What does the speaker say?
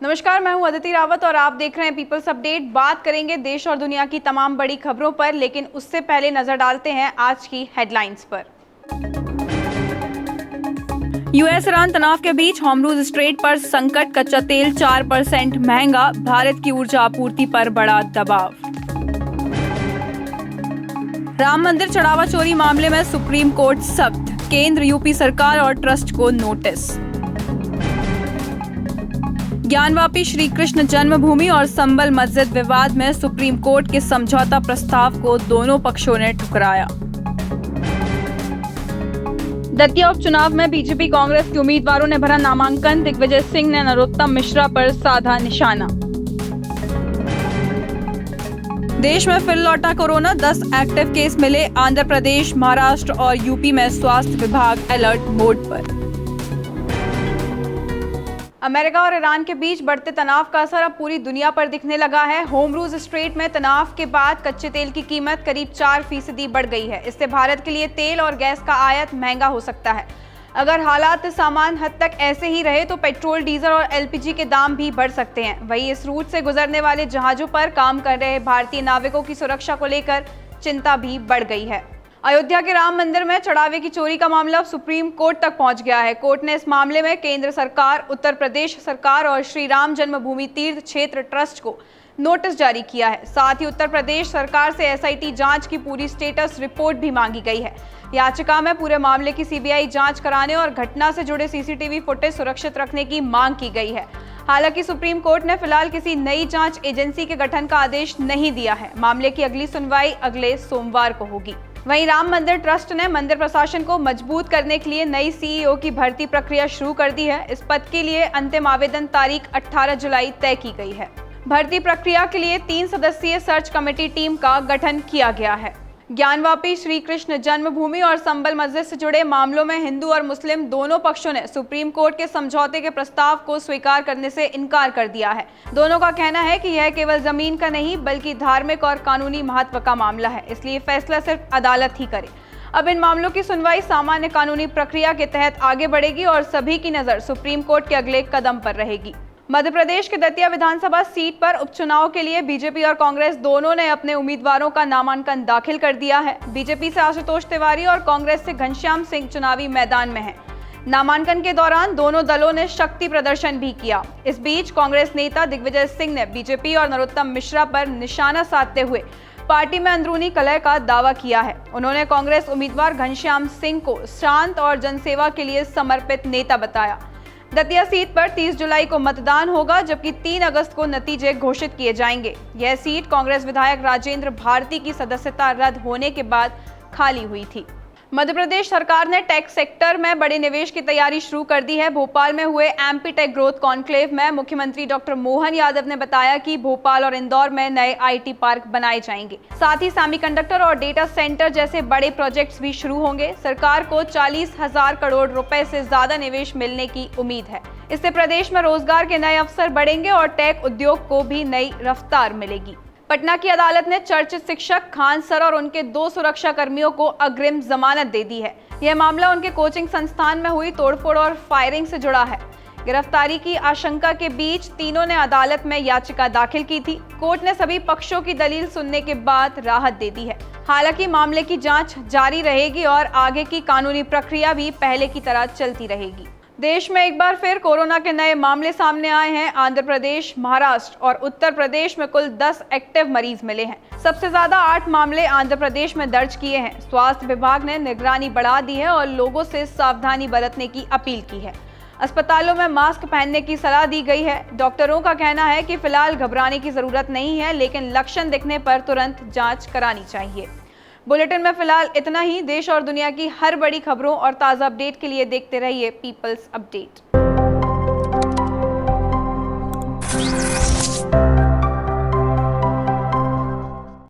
नमस्कार, मैं हूं अदिति रावत और आप देख रहे हैं पीपल्स अपडेट। बात करेंगे देश और दुनिया की तमाम बड़ी खबरों पर, लेकिन उससे पहले नजर डालते हैं आज की हेडलाइंस पर। यूएस ईरान तनाव के बीच हॉर्मुज़ स्ट्रेट पर संकट, कच्चा तेल 4% महंगा, भारत की ऊर्जा आपूर्ति पर बड़ा दबाव। राम मंदिर चढ़ावा चोरी मामले में सुप्रीम कोर्ट सख्त, केंद्र, यूपी सरकार और ट्रस्ट को नोटिस। ज्ञानवापी श्री कृष्ण जन्मभूमि और संबल मस्जिद विवाद में सुप्रीम कोर्ट के समझौता प्रस्ताव को दोनों पक्षों ने ठुकराया। दतिया उपचुनाव में बीजेपी कांग्रेस के उम्मीदवारों ने भरा नामांकन, दिग्विजय सिंह ने नरोत्तम मिश्रा पर साधा निशाना। देश में फिर लौटा कोरोना, 10 एक्टिव केस मिले, आंध्र प्रदेश, महाराष्ट्र और यूपी में स्वास्थ्य विभाग अलर्ट मोड पर। अमेरिका और ईरान के बीच बढ़ते तनाव का असर अब पूरी दुनिया पर दिखने लगा है। हॉर्मुज़ स्ट्रेट में तनाव के बाद कच्चे तेल की कीमत करीब 4% बढ़ गई है। इससे भारत के लिए तेल और गैस का आयात महंगा हो सकता है। अगर हालात सामान्य हद तक ऐसे ही रहे तो पेट्रोल, डीजल और एलपीजी के दाम भी बढ़ सकते हैं। वहीं इस रूट से गुजरने वाले जहाजों पर काम कर रहे भारतीय नाविकों की सुरक्षा को लेकर चिंता भी बढ़ गई है। अयोध्या के राम मंदिर में चढ़ावे की चोरी का मामला अब सुप्रीम कोर्ट तक पहुंच गया है। कोर्ट ने इस मामले में केंद्र सरकार, उत्तर प्रदेश सरकार और श्री राम जन्मभूमि तीर्थ क्षेत्र ट्रस्ट को नोटिस जारी किया है। साथ ही उत्तर प्रदेश सरकार से एसआईटी जांच की पूरी स्टेटस रिपोर्ट भी मांगी गई है। याचिका में पूरे मामले की सीबीआई जांच कराने और घटना से जुड़े सीसीटीवी फुटेज सुरक्षित रखने की मांग की गई है। हालांकि सुप्रीम कोर्ट ने फिलहाल किसी नई जांच एजेंसी के गठन का आदेश नहीं दिया है। मामले की अगली सुनवाई अगले सोमवार को होगी। वहीं राम मंदिर ट्रस्ट ने मंदिर प्रशासन को मजबूत करने के लिए नई सीईओ की भर्ती प्रक्रिया शुरू कर दी है। इस पद के लिए अंतिम आवेदन तारीख 18 जुलाई तय की गई है। भर्ती प्रक्रिया के लिए 3 सदस्यीय सर्च कमेटी टीम का गठन किया गया है। ज्ञानवापी श्री कृष्ण जन्मभूमि और संबल मस्जिद से जुड़े मामलों में हिंदू और मुस्लिम दोनों पक्षों ने सुप्रीम कोर्ट के समझौते के प्रस्ताव को स्वीकार करने से इनकार कर दिया है। दोनों का कहना है कि यह केवल जमीन का नहीं बल्कि धार्मिक और कानूनी महत्व का मामला है, इसलिए फैसला सिर्फ अदालत ही करे। अब इन मामलों की सुनवाई सामान्य कानूनी प्रक्रिया के तहत आगे बढ़ेगी और सभी की नजर सुप्रीम कोर्ट के अगले कदम पर रहेगी। मध्य प्रदेश के दतिया विधानसभा सीट पर उपचुनाव के लिए बीजेपी और कांग्रेस दोनों ने अपने उम्मीदवारों का नामांकन दाखिल कर दिया है। बीजेपी से आशुतोष तिवारी और कांग्रेस से घनश्याम सिंह चुनावी मैदान में हैं। नामांकन के दौरान दोनों दलों ने शक्ति प्रदर्शन भी किया। इस बीच कांग्रेस नेता दिग्विजय सिंह ने बीजेपी और नरोत्तम मिश्रा पर निशाना साधते हुए पार्टी में अंदरूनी कलह का दावा किया है। उन्होंने कांग्रेस उम्मीदवार घनश्याम सिंह को शांत और जनसेवा के लिए समर्पित नेता बताया। दतिया सीट पर 30 जुलाई को मतदान होगा, जबकि 3 अगस्त को नतीजे घोषित किए जाएंगे। यह सीट कांग्रेस विधायक राजेंद्र भारती की सदस्यता रद्द होने के बाद खाली हुई थी। मध्य प्रदेश सरकार ने टेक सेक्टर में बड़े निवेश की तैयारी शुरू कर दी है। भोपाल में हुए एमपी टेक ग्रोथ कॉन्क्लेव में मुख्यमंत्री डॉक्टर मोहन यादव ने बताया कि भोपाल और इंदौर में नए आईटी पार्क बनाए जाएंगे। साथ ही सेमीकंडक्टर और डेटा सेंटर जैसे बड़े प्रोजेक्ट्स भी शुरू होंगे। सरकार को 40,000 करोड़ रुपए से ज्यादा निवेश मिलने की उम्मीद है। इससे प्रदेश में रोजगार के नए अवसर बढ़ेंगे और टेक उद्योग को भी नई रफ्तार मिलेगी। पटना की अदालत ने चर्चित शिक्षक खान सर और उनके 2 सुरक्षा कर्मियों को अग्रिम जमानत दे दी है। यह मामला उनके कोचिंग संस्थान में हुई तोड़फोड़ और फायरिंग से जुड़ा है। गिरफ्तारी की आशंका के बीच तीनों ने अदालत में याचिका दाखिल की थी। कोर्ट ने सभी पक्षों की दलील सुनने के बाद राहत दे दी है। हालांकि मामले की जांच जारी रहेगी और आगे की कानूनी प्रक्रिया भी पहले की तरह चलती रहेगी। देश में एक बार फिर कोरोना के नए मामले सामने आए हैं। आंध्र प्रदेश, महाराष्ट्र और उत्तर प्रदेश में कुल 10 एक्टिव मरीज मिले हैं। सबसे ज्यादा 8 मामले आंध्र प्रदेश में दर्ज किए हैं। स्वास्थ्य विभाग ने निगरानी बढ़ा दी है और लोगों से सावधानी बरतने की अपील की है। अस्पतालों में मास्क पहनने की सलाह दी गई है। डॉक्टरों का कहना है कि फिलहाल घबराने की जरूरत नहीं है, लेकिन लक्षण दिखने पर तुरंत जांच करानी चाहिए। बुलेटिन में फिलहाल इतना ही। देश और दुनिया की हर बड़ी खबरों और ताज़ा अपडेट के लिए देखते रहिए पीपल्स अपडेट।